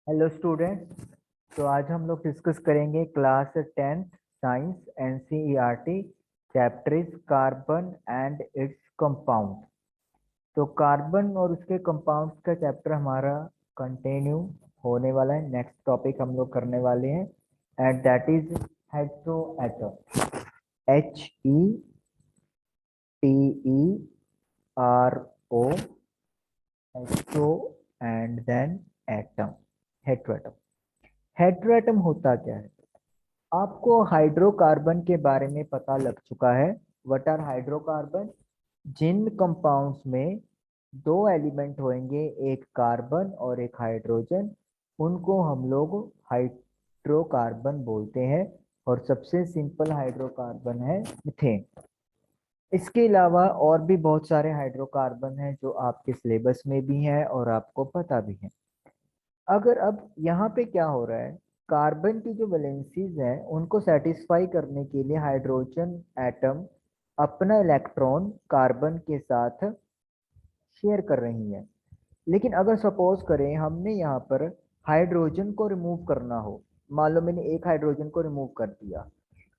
Hello students. तो आज हम लोग डिस्कस करेंगे class 10th science NCERT chapter is carbon and its compound. तो कार्बन और उसके कंपाउंड्स का चैप्टर हमारा कंटिन्यू होने वाला है। नेक्स्ट टॉपिक हम लोग करने वाले हैं and that is hetero atom. HETERO hetero and then atom. Heteroatom. Heteroatom होता क्या है? आपको हाइड्रोकार्बन के बारे में पता लग चुका है। What are hydrocarbon? जिन कंपाउंड्स में दो एलिमेंट होंगे, एक कार्बन और एक हाइड्रोजन, उनको हम लोग हाइड्रोकार्बन बोलते हैं। और सबसे सिंपल हाइड्रोकार्बन है मीथेन। इसके अलावा और भी बहुत सारे हाइड्रोकार्बन हैं जो आपके सिलेबस में भी हैं और आपको पता भी है। अगर अब यहाँ पे क्या हो रहा है, कार्बन की जो वैलेंसीज हैं उनको सेटिस्फाई करने के लिए हाइड्रोजन एटम अपना इलेक्ट्रॉन कार्बन के साथ शेयर कर रही है। लेकिन अगर सपोज करें हमने यहाँ पर हाइड्रोजन को रिमूव करना हो, मान लो मैंने एक हाइड्रोजन को रिमूव कर दिया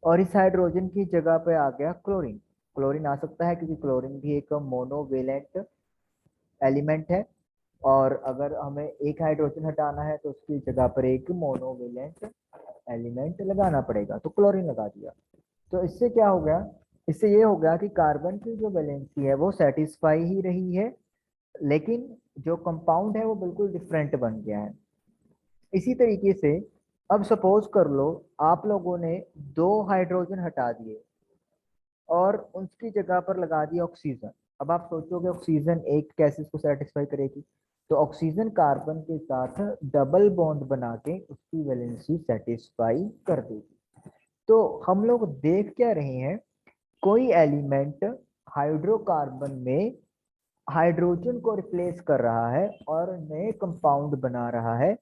और इस हाइड्रोजन की जगह पे आ गया क्लोरीन। क्लोरीन आ सकता है क्योंकि क्लोरीन भी एक मोनोवेलेंट एलिमेंट है। और अगर हमें एक हाइड्रोजन हटाना है तो उसकी जगह पर एक मोनोवेलेंट एलिमेंट लगाना पड़ेगा, तो क्लोरीन लगा दिया। तो इससे क्या हो गया? इससे ये हो गया कि कार्बन की जो वैलेंसी है वो सेटिस्फाई ही रही है, लेकिन जो कंपाउंड है वो बिल्कुल डिफरेंट बन गया है। इसी तरीके से अब सपोज कर लो आप लोगों ने दो हाइड्रोजन हटा दिए और उसकी जगह पर लगा दिया ऑक्सीजन। अब आप सोचोगे ऑक्सीजन एक कैसे इसको सेटिस्फाई करेगी? तो ऑक्सीजन कार्बन के साथ डबल बॉन्ड बना के उसकी वैलेंसी सेटिस्फाई कर देगी। तो हम लोग देख क्या रहे हैं, कोई एलिमेंट हाइड्रोकार्बन में हाइड्रोजन को रिप्लेस कर रहा है और नए कंपाउंड बना रहा है।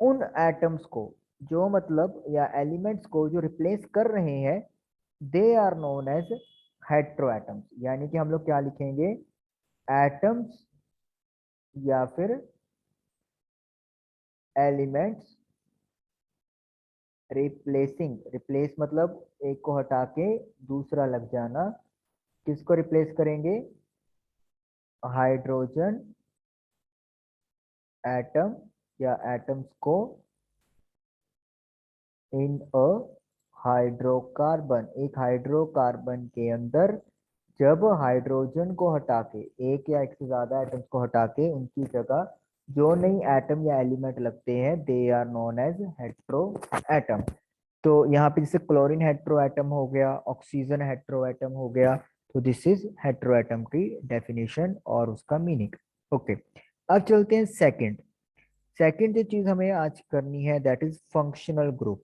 उन एटम्स को, जो मतलब या एलिमेंट्स को जो रिप्लेस कर रहे हैं, दे आर नोन एज हेट्रोएटम्स। यानी कि हम लोग क्या लिखेंगे? एटम्स या फिर एलिमेंट्स रिप्लेसिंग। रिप्लेस मतलब एक को हटा के दूसरा लग जाना। किसको रिप्लेस करेंगे? हाइड्रोजन एटम या एटम्स को इन अ हाइड्रोकार्बन। एक हाइड्रोकार्बन के अंदर जब हाइड्रोजन को हटा के, एक या एक से ज्यादा एटम्स को हटा के उनकी जगह जो नई एटम या एलिमेंट लगते हैं, they are known as hetero atom. तो यहाँ पे जैसे क्लोरीन हेट्रो एटम हो गया, ऑक्सीजन हेट्रो एटम हो गया। तो दिस इज हेट्रो एटम की डेफिनेशन और उसका मीनिंग। ओके, अब चलते हैं सेकंड। सेकंड जो चीज हमें आज करनी है दैट इज फंक्शनल ग्रुप।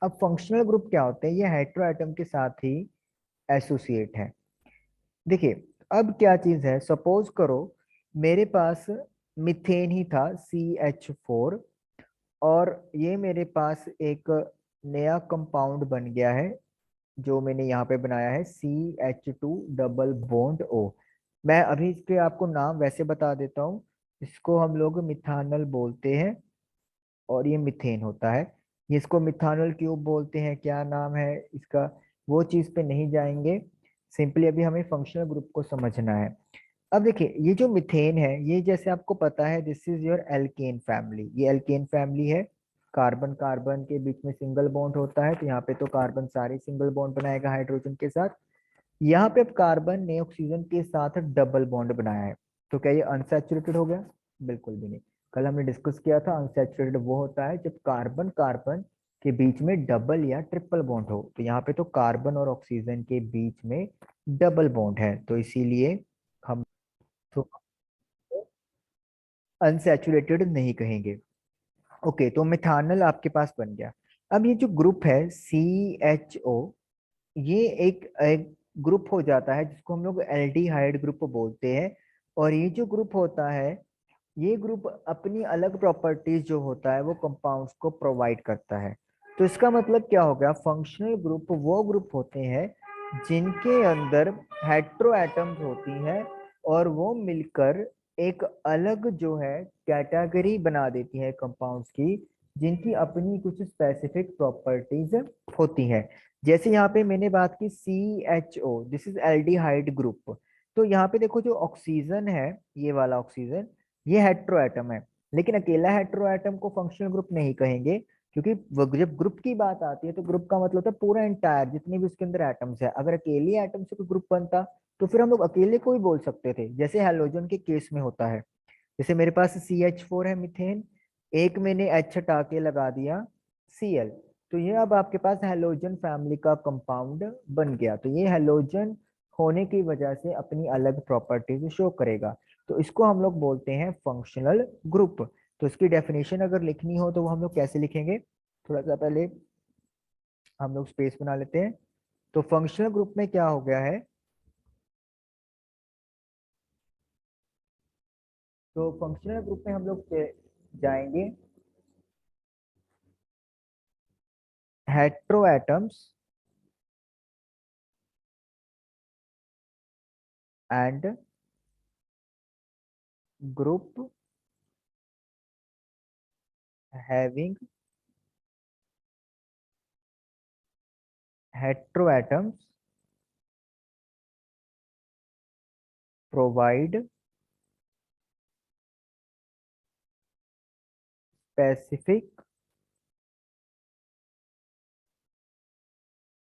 अब फंक्शनल ग्रुप क्या होते हैं? ये हेट्रो एटम के साथ ही एसोसिएट है। देखिए, अब क्या चीज है, सपोज करो मेरे पास मिथेन ही था CH4, और ये मेरे पास एक नया कंपाउंड बन गया है जो मैंने यहाँ पे बनाया है CH2 डबल बॉन्ड O। मैं अभी इसके आपको नाम वैसे बता देता हूँ। इसको हम लोग मिथानल बोलते हैं और ये मिथेन होता है। ये इसको मिथानल क्यों बोलते हैं, क्या नाम है इसका, वो चीज पे नहीं जाएंगे। सिंपली अभी हमें फंक्शनल ग्रुप को समझना है। अब देखिए, ये जो मिथेन है ये जैसे आपको पता है this is your alkane family. ये एल्केन फैमिली है। कार्बन कार्बन के बीच में सिंगल बॉन्ड होता है, तो यहाँ पे तो कार्बन सारे सिंगल बॉन्ड बनाएगा हाइड्रोजन के साथ। यहाँ पे अब कार्बन ने ऑक्सीजन के साथ डबल बॉन्ड बनाया है, तो क्या ये अनसैचुरेटेड हो गया? बिल्कुल भी नहीं। कल हमने डिस्कस किया था अनसैचुरेटेड वो होता है जब कार्बन कार्बन के बीच में डबल या ट्रिपल बॉन्ड हो। तो यहाँ पे तो कार्बन और ऑक्सीजन के बीच में डबल बॉन्ड है, तो इसीलिए हम तो अनसैचुरेटेड नहीं कहेंगे। ओके, तो मिथानल आपके पास बन गया। अब ये जो ग्रुप है CHO, ये एक ग्रुप हो जाता है जिसको हम लोग एल्डिहाइड ग्रुप बोलते हैं। और ये जो ग्रुप होता है, ये ग्रुप अपनी अलग प्रॉपर्टीज जो होता है वो कंपाउंड्स को प्रोवाइड करता है। तो इसका मतलब क्या हो गया? फंक्शनल ग्रुप वो ग्रुप होते हैं जिनके अंदर हेट्रो एटम्स होती हैं और वो मिलकर एक अलग जो है कैटेगरी बना देती है कंपाउंड्स की, जिनकी अपनी कुछ स्पेसिफिक प्रॉपर्टीज होती हैं। जैसे यहाँ पे मैंने बात की CHO, this is aldehyde group. तो यहाँ पे देखो जो ऑक्सीजन है, ये वाला ऑक्सीजन, ये हेट्रो एटम है। लेकिन अकेला हेट्रो एटम को फंक्शनल ग्रुप नहीं कहेंगे, क्योंकि जब ग्रुप की बात आती है तो ग्रुप का मतलब होता है पूरा एंटायर, जितने भी उसके अंदर एटम्स है। अगर अकेले एटम से कोई ग्रुप बनता तो फिर हम लोग अकेले को ही बोल सकते थे, जैसे हैलोजन के केस में होता है। जैसे मेरे पास CH4 है मिथेन, एक मैंने H हटा के लगा दिया Cl, तो ये अब आपके पास हैलोजन फैमिली का कंपाउंड बन गया। तो ये हैलोजन होने की वजह से अपनी अलग प्रॉपर्टीज शो करेगा। तो इसको हम लोग बोलते हैं फंक्शनल ग्रुप। तो इसकी डेफिनेशन अगर लिखनी हो तो वो हम लोग कैसे लिखेंगे, थोड़ा सा पहले हम लोग स्पेस बना लेते हैं। तो फंक्शनल ग्रुप में क्या हो गया है, तो फंक्शनल ग्रुप में हम लोग जाएंगे hetero atoms and group having hetero atoms provide specific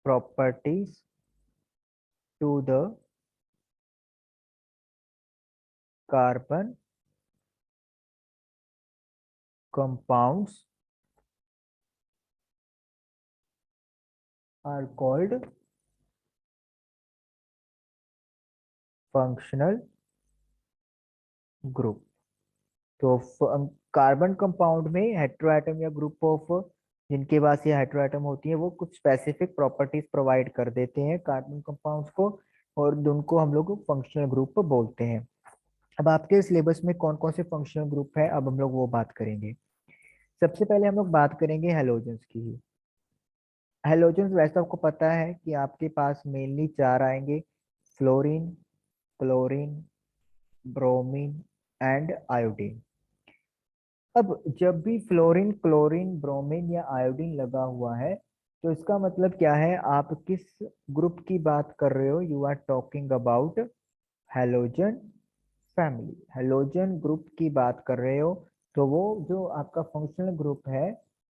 properties to the carbon compounds are called functional group. तो कार्बन कंपाउंड में हेट्रोएटम या ग्रुप ऑफ जिनके पास ये हेट्रोएटम होती है वो कुछ स्पेसिफिक प्रॉपर्टीज प्रोवाइड कर देते हैं कार्बन कंपाउंड्स को, और उनको हम लोग फंक्शनल ग्रुप बोलते हैं। अब आपके सिलेबस में कौन कौन से फंक्शनल ग्रुप है, अब हम लोग वो बात करेंगे। सबसे पहले हम लोग बात करेंगे हेलोजेंस की ही। हेलोजेंस वैसे आपको पता है कि आपके पास मेनली चार आएंगे, fluorine, chlorine, bromine and iodine. अब जब भी फ्लोरीन, क्लोरीन, ब्रोमीन या आयोडीन लगा हुआ है तो इसका मतलब क्या है, आप किस ग्रुप की बात कर रहे हो, you are talking about halogen family. Halogen group की बात कर रहे हो तो वो जो आपका फंक्शनल ग्रुप है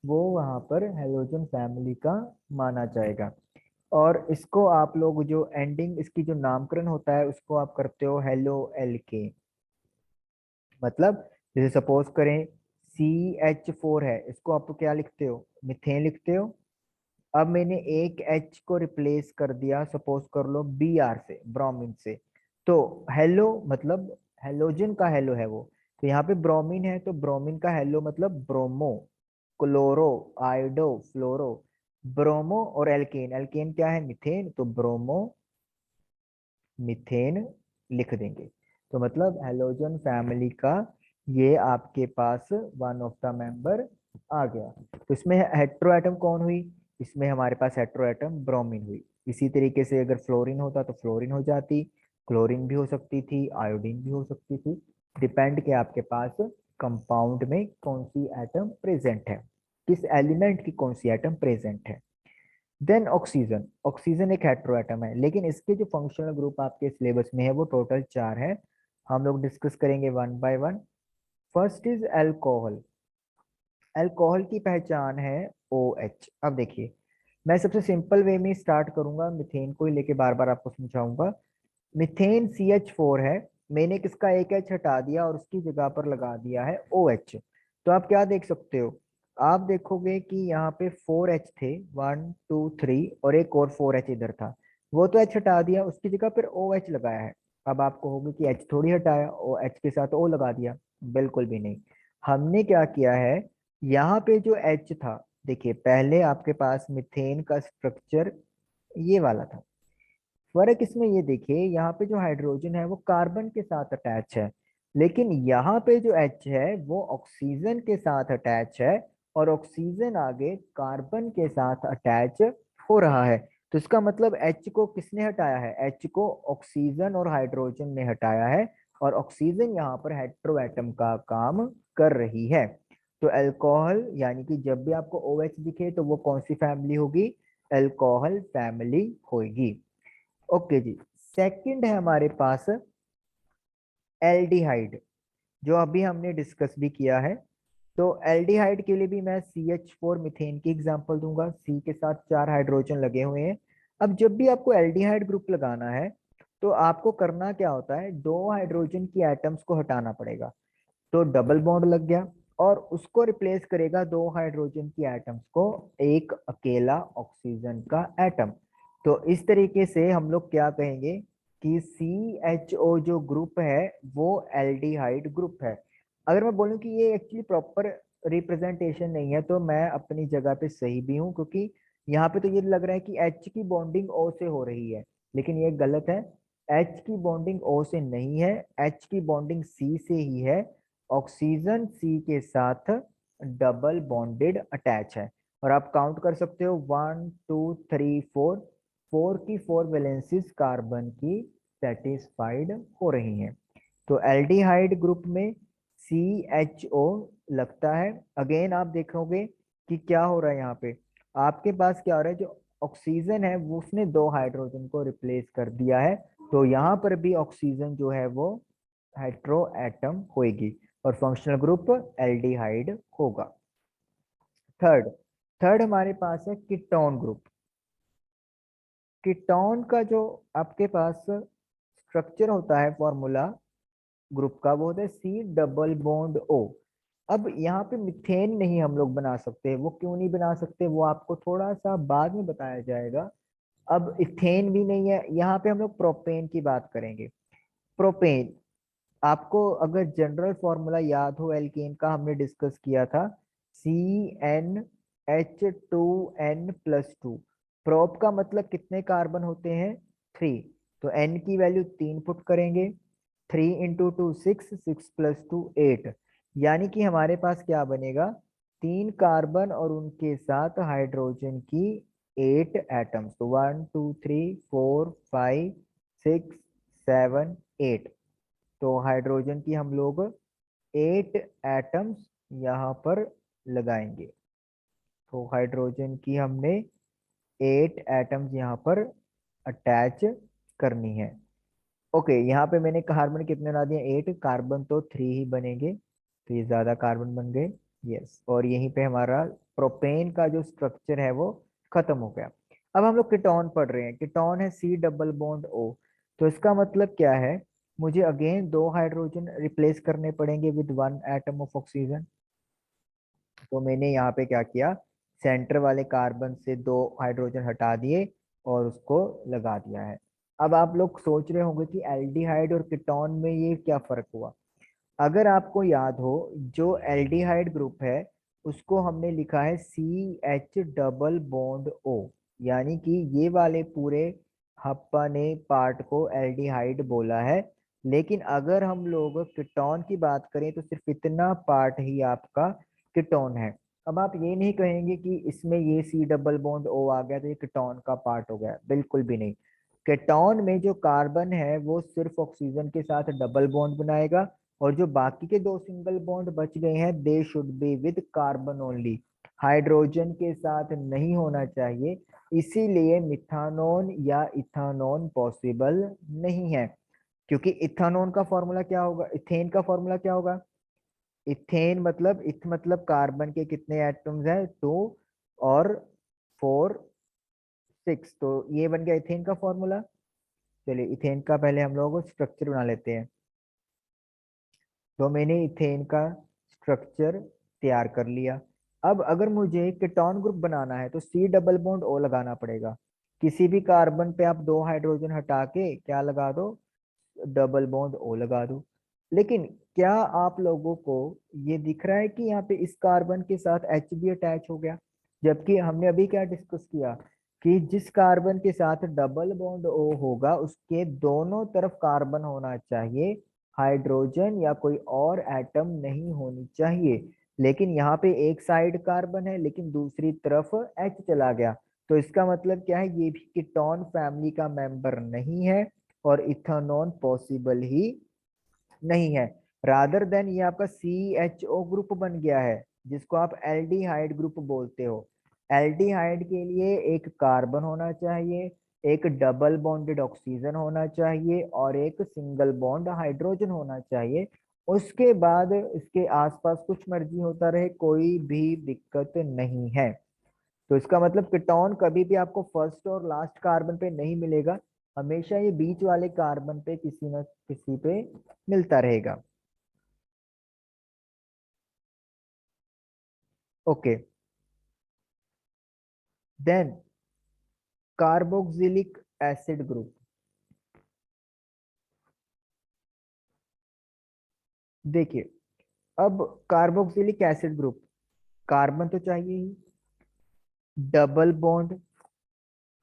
वो वहां पर हेलोजन फैमिली का माना जाएगा। और इसको आप लोग जो एंडिंग, इसकी जो नामकरण होता है उसको आप करते हो हेलो एल्केन। मतलब जैसे सपोज करें CH4 है, इसको आप क्या लिखते हो, मिथेन लिखते हो। अब मैंने एक H को रिप्लेस कर दिया, सपोज कर लो Br से, ब्रोमीन से। तो हेलो मतलब हेलोजन का हेलो है वो। तो यहाँ पे ब्रोमीन है तो ब्रोमीन का हेलो मतलब ब्रोमो, क्लोरो, आयोडो, फ्लोरो, ब्रोमो। और एल्केन, एल्केन क्या है, मिथेन, तो ब्रोमो मिथेन लिख देंगे। तो मतलब हेलोजन फैमिली का ये आपके पास वन ऑफ द मेंबर आ गया। तो इसमें हेट्रो एटम कौन हुई, इसमें हमारे पास हेट्रो एटम ब्रोमीन हुई। इसी तरीके से अगर फ्लोरीन होता तो फ्लोरीन हो जाती, क्लोरीन भी हो सकती थी, आयोडीन भी हो सकती थी। डिपेंड के आपके पास कंपाउंड में कौन सी एटम प्रेजेंट है, किस एलिमेंट की कौन सी एटम प्रेजेंट है। देन ऑक्सीजन, ऑक्सीजन एक हेट्रोएटम है, लेकिन इसके जो फंक्शनल ग्रुप आपके सिलेबस में है वो टोटल चार है। हम लोग डिस्कस करेंगे one by one. First is alcohol. Alcohol की पहचान है OH। अब देखिए, मैं सबसे सिंपल वे में स्टार्ट करूंगा, मिथेन को ही लेके बार बार आपको समझाऊंगा। मिथेन CH4 है, मैंने किसका एक H हटा दिया और उसकी जगह पर लगा दिया है OH। तो आप क्या देख सकते हो, आप देखोगे कि यहाँ पे 4H थे, 1 2 3, और एक और 4H इधर था। वो तो H हटा दिया, उसकी जगह पर OH लगाया है। अब आपको होगा कि H थोड़ी हटाया, OH के साथ O लगा दिया, बिल्कुल भी नहीं। हमने क्या किया है, यहाँ पे जो H था, देखिए पहले आपके पास मिथेन का स्ट्रक्चर ये वाला था। फर्क इसमें ये देखिए, यहाँ पे जो हाइड्रोजन है वो कार्बन के साथ अटैच है, लेकिन यहाँ पे जो H है वो ऑक्सीजन के साथ अटैच है, और ऑक्सीजन आगे कार्बन के साथ अटैच हो रहा है। तो इसका मतलब H को किसने हटाया है, H को ऑक्सीजन और हाइड्रोजन ने हटाया है, और ऑक्सीजन यहाँ पर हेटेरो एटम का काम कर रही है। तो अल्कोहल यानी कि जब भी आपको OH दिखे तो वो कौन सी फैमिली होगी, अल्कोहल फैमिली होगी। ओके जी, सेकंड है हमारे पास एल्डिहाइड, जो अभी हमने डिस्कस भी किया है। तो एल्डिहाइड के लिए भी मैं CH4 मीथेन की एग्जांपल दूंगा, C के साथ 4 हाइड्रोजन लगे हुए हैं। अब जब भी आपको एल्डिहाइड ग्रुप लगाना है तो आपको करना क्या होता है, 2 हाइड्रोजन की एटम्स को हटाना पड़ेगा। तो डबल बॉन्ड लग गया और उसको रिप्लेस करेगा 2 हाइड्रोजन की एटम्स को एक अकेला ऑक्सीजन का एटम। तो इस तरीके से हम लोग क्या कहेंगे कि CHO जो ग्रुप है वो एल्डिहाइड ग्रुप है। अगर मैं बोलूं कि ये एक्चुअली प्रॉपर रिप्रेजेंटेशन नहीं है तो मैं अपनी जगह पे सही भी हूँ, क्योंकि यहाँ पे तो ये लग रहा है कि H की बॉन्डिंग O से हो रही है, लेकिन ये गलत है। H की बॉन्डिंग O से नहीं है, H की बॉन्डिंग C से ही है। ऑक्सीजन C के साथ डबल बॉन्डेड अटैच है। और आप काउंट कर सकते हो 1 2 3 4, 4 की 4 वैलेंसीज कार्बन की सेटिस्फाइड हो रही हैं। तो एल्डिहाइड ग्रुप में CHO लगता है। अगेन आप देखोगे कि क्या हो रहा है यहाँ पे, आपके पास क्या हो रहा है, जो ऑक्सीजन है वो उसने 2 हाइड्रोजन को रिप्लेस कर दिया है। तो यहाँ पर भी ऑक्सीजन जो है वो हेट्रो एटम होगी और फंक्शनल ग्रुप एल्डिहाइड होगा। थर्ड थर्ड हमारे पास है कीटोन ग्रुप। कीटोन का जो आपके पास स्ट्रक्चर होता है फॉर्मूला ग्रुप का, वो होता है C डबल बॉन्ड O। अब यहाँ पे मिथेन नहीं हम लोग बना सकते, वो क्यों नहीं बना सकते वो आपको थोड़ा सा बाद में बताया जाएगा। अब इथेन भी नहीं है, यहाँ पे हम लोग प्रोपेन की बात करेंगे। प्रोपेन, आपको अगर जनरल फॉर्मूला याद हो एल्केन का, हमने डिस्कस किया था CnH2n+2। प्रोप का मतलब कितने कार्बन होते हैं, 3। तो n की वैल्यू 3 पुट करेंगे, 3 इंटू 2 6, 6+2 8। यानी कि हमारे पास क्या बनेगा, 3 कार्बन और उनके साथ हाइड्रोजन की 8 एटम्स। तो 1 2 3 4 5 6 7 8। तो हाइड्रोजन की हम लोग 8 एटम्स यहाँ पर लगाएंगे। तो हाइड्रोजन की हमने 8 एटम्स यहाँ पर अटैच करनी है। ओके, यहाँ पे मैंने कार्बन कितने ला दिए, 8, कार्बन तो 3 ही बनेंगे, तो ये ज्यादा कार्बन बन गए। यस, और यहीं पे हमारा प्रोपेन का जो स्ट्रक्चर है वो खत्म हो गया। अब हम लोग कीटोन पढ़ रहे हैं, कीटोन है C डबल बॉन्ड O। तो इसका मतलब क्या है, मुझे अगेन 2 हाइड्रोजन रिप्लेस करने पड़ेंगे विद 1 एटम ऑफ ऑक्सीजन। तो मैंने यहाँ पे क्या किया, सेंटर वाले कार्बन से 2 हाइड्रोजन हटा दिए और उसको लगा दिया है। अब आप लोग सोच रहे होंगे कि एल्डिहाइड और कीटोन में ये क्या फर्क हुआ। अगर आपको याद हो, जो एल्डिहाइड ग्रुप है उसको हमने लिखा है CH डबल बॉन्ड O, यानी कि ये वाले पूरे हप्पा ने पार्ट को एल्डिहाइड बोला है। लेकिन अगर हम लोग कीटोन की बात करें तो सिर्फ इतना पार्ट ही आपका कीटोन है। अब आप ये नहीं कहेंगे कि इसमें ये C डबल बॉन्ड O आ गया तो ये कीटोन का पार्ट हो गया, बिल्कुल भी नहीं। कीटोन में जो कार्बन है वो सिर्फ ऑक्सीजन के साथ डबल बॉन्ड बनाएगा और जो बाकी के 2 सिंगल बॉन्ड बच गए हैं they should be with carbon only, hydrogen के साथ नहीं होना चाहिए। इसीलिए मिथानोन या इथानोन पॉसिबल नहीं है, क्योंकि इथानोन का फॉर्मूला क्या होगा, इथेन का फॉर्मूला क्या होगा, इथेन मतलब इथ मतलब कार्बन के कितने एटम्स हैं, 2 और 4 6, तो ये बन गया इथेन का फॉर्मूला। चलिए इथेन का पहले हम लोग स्ट्रक्चर बना लेते हैं। तो मैंने इथेन का स्ट्रक्चर तैयार कर लिया। अब अगर मुझे कीटोन ग्रुप बनाना है तो C डबल बॉन्ड O लगाना पड़ेगा। किसी भी कार्बन पे आप 2 हाइड्रोजन हटा के क्या लगा दो, डबल बॉन्ड O लगा दो। लेकिन क्या आप लोगों को ये दिख रहा है कि यहाँ पे इस कार्बन के साथ H भी अटैच हो गया, जबकि हमने अभी क्या डिस्कस किया कि जिस कार्बन के साथ डबल बॉन्ड O होगा उसके दोनों तरफ कार्बन होना चाहिए, हाइड्रोजन या कोई और एटम नहीं होनी चाहिए। लेकिन यहाँ पे एक साइड कार्बन है लेकिन दूसरी तरफ H चला गया। तो इसका मतलब क्या है, ये भी कीटोन फैमिली का मेंबर नहीं है और इथानोन पॉसिबल ही नहीं है, रादर देन ये आपका CHO ग्रुप बन गया है, जिसको आप एल्डिहाइड ग्रुप बोलते हो। एल्डिहाइड के लिए एक कार्बन होना चाहिए, एक डबल बॉन्डेड ऑक्सीजन होना चाहिए और एक सिंगल बॉन्ड हाइड्रोजन होना चाहिए। उसके बाद इसके आसपास कुछ मर्जी होता रहे, कोई भी दिक्कत नहीं है। तो इसका मतलब कीटोन कभी भी आपको फर्स्ट और लास्ट कार्बन पे नहीं मिलेगा, हमेशा ये बीच वाले कार्बन पे किसी न किसी पे मिलता रहेगा। Okay, then carboxylic acid group. देखिए, अब कार्बोक्सिलिक एसिड ग्रुप, कार्बन तो चाहिए ही, डबल बॉन्ड,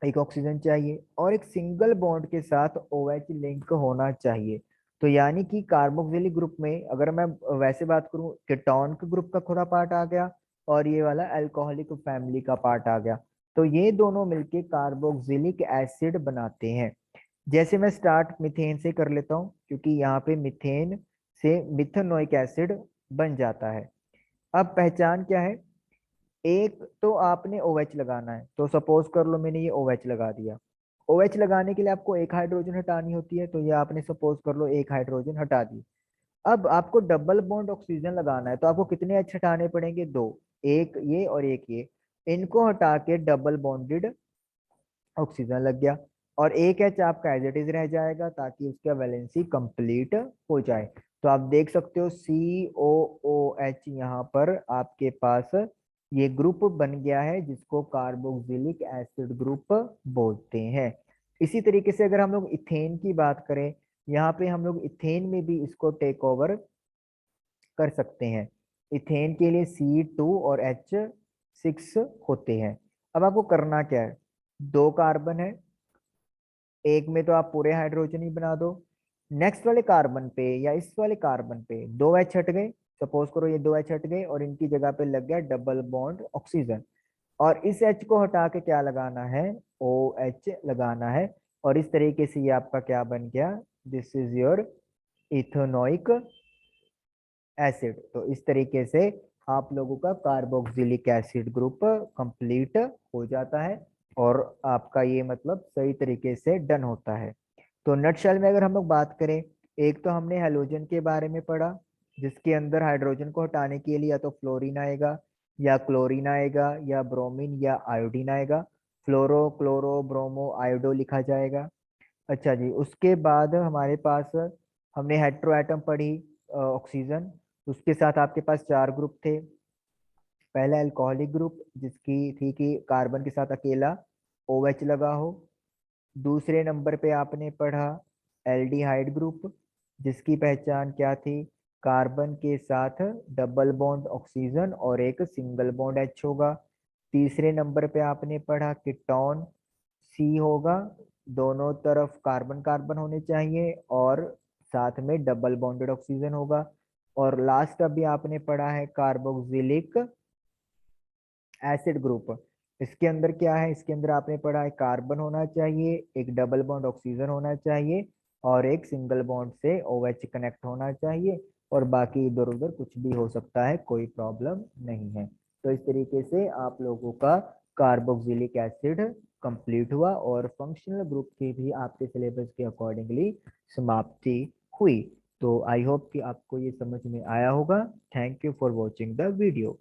एक ऑक्सीजन चाहिए और एक सिंगल बॉन्ड के साथ OH लिंक होना चाहिए। तो यानी कि कार्बोक्सिलिक ग्रुप में अगर मैं वैसे बात करूं, कीटोन के ग्रुप का थोड़ा पार्ट आ गया और ये वाला अल्कोहलिक फैमिली का पार्ट आ गया। तो ये दोनों मिलके कार्बोक्सिलिक एसिड बनाते हैं। जैसे मैं स्टार्ट मीथेन से कर लेता हूँ, क्योंकि यहाँ पे मीथेन से मिथेनोइक एसिड बन जाता है। अब पहचान क्या है, एक तो आपने OH लगाना है, तो सपोज कर लो मैंने ये OH लगा दिया। OH लगाने के लिए आपको एक हाइड्रोजन हटानी होती है, तो ये आपने सपोज कर लो एक हाइड्रोजन हटा दी। अब आपको डबल बॉन्ड ऑक्सीजन लगाना है, तो आपको कितने H हटाने पड़ेंगे, दो, एक ये और एक ये। इनको हटा के डबल बॉन्डेड ऑक्सीजन लग गया और एक H आपका एज इट इज रह जाएगा, ताकि उसका वैलेंसी कंप्लीट हो जाए। तो आप देख सकते हो COOH यहाँ पर आपके पास ये ग्रुप बन गया है, जिसको कार्बोक्सिलिक एसिड ग्रुप बोलते हैं। इसी तरीके से अगर हम लोग इथेन की बात करें, यहाँ पे हम लोग इथेन में भी इसको टेक ओवर कर सकते हैं। इथेन के लिए C2 और H6 होते हैं। अब आपको करना क्या है, दो कार्बन है, एक में तो आप पूरे हाइड्रोजन ही बना दो, नेक्स्ट वाले कार्बन पे या इस वाले कार्बन पे दो H हट गए, सपोज करो ये दो H हट गए और इनकी जगह पे लग गया डबल बॉन्ड ऑक्सीजन। और इस H को हटा के क्या लगाना है, OH लगाना है। और इस तरीके से ये आपका क्या बन गया, this is your ethanoic acid. तो इस तरीके से आप लोगों का कार्बोक्सिलिक एसिड ग्रुप कंप्लीट हो जाता है और आपका ये मतलब सही तरीके से डन होता है। तो नटशेल में अगर हम लोग बात करें, एक तो हमने हैलोजन के बारे में पढ़ा, जिसके अंदर हाइड्रोजन को हटाने के लिए या तो फ्लोरीन आएगा या क्लोरीन आएगा या ब्रोमीन या आयोडीन आएगा। फ्लोरो क्लोरो ब्रोमो आयोडो लिखा जाएगा। अच्छा जी, उसके बाद हमारे पास हमने हेट्रो एटम पढ़ी, ऑक्सीजन, उसके साथ आपके पास चार ग्रुप थे। पहला अल्कोहलिक ग्रुप, जिसकी थी कि कार्बन के साथ अकेला OH लगा हो। दूसरे नंबर पे आपने पढ़ा एल्डिहाइड ग्रुप, जिसकी पहचान क्या थी, कार्बन के साथ डबल बॉन्ड ऑक्सीजन और एक सिंगल बॉन्ड H होगा। तीसरे नंबर पे आपने पढ़ा कीटोन, C होगा, दोनों तरफ कार्बन कार्बन होने चाहिए और साथ में डबल बॉन्डेड ऑक्सीजन होगा। और लास्ट अभी आपने पढ़ा है कार्बोक्सिलिक एसिड ग्रुप। इसके अंदर क्या है, इसके अंदर आपने पढ़ा है कार्बन होना चाहिए, एक डबल बॉन्ड ऑक्सीजन होना चाहिए और एक सिंगल बॉन्ड से OH कनेक्ट होना चाहिए। और बाकी इधर उधर कुछ भी हो सकता है, कोई प्रॉब्लम नहीं है। तो इस तरीके से आप लोगों का कार्बोक्सिलिक एसिड कंप्लीट हुआ और फंक्शनल ग्रुप की भी आपके सिलेबस के अकॉर्डिंगली समाप्ति हुई। तो आई होप कि आपको ये समझ में आया होगा। Thank you for watching the video.